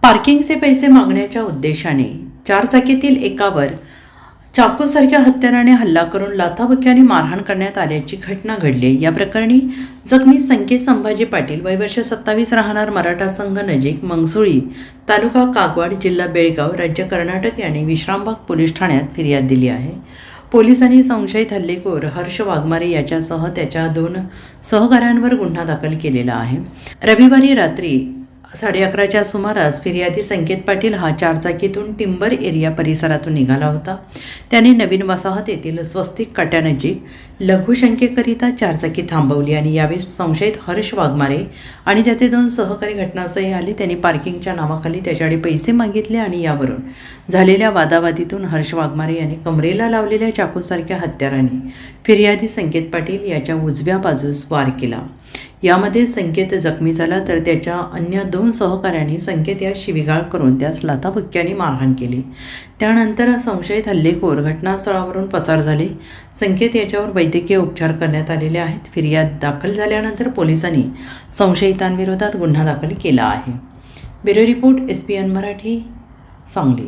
पार्किंगचे पैसे मागण्याच्या उद्देशाने चारचाकीतील एकावर चाकूसारख्या हत्याराने हल्ला करून लाथाबुक्क्याने मारहाण करण्यात आल्याची घटना घडली। या प्रकरणी जखमी संकेत संभाजी पाटील वय वर्ष 27 राहणार मराठा संघ नजीक मंगसुळी तालुका कागवाड जिल्हा बेळगाव राज्य कर्नाटक यांनी विश्रामबाग पोलीस ठाण्यात फिर्याद दिली आहे। पोलिसांनी संशयित हल्लेखोर हर्ष वाघमारे याच्यासह त्याच्या 2 सहकाऱ्यांवर गुन्हा दाखल केलेला आहे। रविवारी रात्री 11:30च्या सुमारास फिर्यादी संकेत पाटील हा चारचाकीतून टिंबर एरिया परिसरातून निघाला होता। त्याने नवीन वसाहत येथील स्वस्तिक काट्यानजीक लघुशंकेकरिता चारचाकी थांबवली आणि यावेळी संशयित हर्ष वाघमारे आणि त्याचे 2 सहकारी घटनास्थळी आले। त्यांनी पार्किंगच्या नावाखाली त्याच्याकडे पैसे मागितले आणि यावरून झालेल्या वादावादीतून हर्ष वाघमारे यांनी कमरेला लावलेल्या चाकूसारख्या हत्याराने फिर्यादी संकेत पाटील याच्या उजव्या बाजूस वार केला। यामध्ये संकेत जखमी झाला तर त्याच्या अन्य 2 सहकाऱ्यांनी संकेत यास शिवीगाळ करून त्यास लाथाबुक्क्याने मारहाण केली। त्यानंतर संशयित हल्लेखोर घटनास्थळावरून पसार झाले। संकेत याच्यावर वैद्यकीय उपचार करण्यात आलेले आहेत। फिर्याद दाखल झाल्यानंतर पोलिसांनी संशयितांविरोधात गुन्हा दाखल केला आहे। Bureau report SPN Marathi Sangli.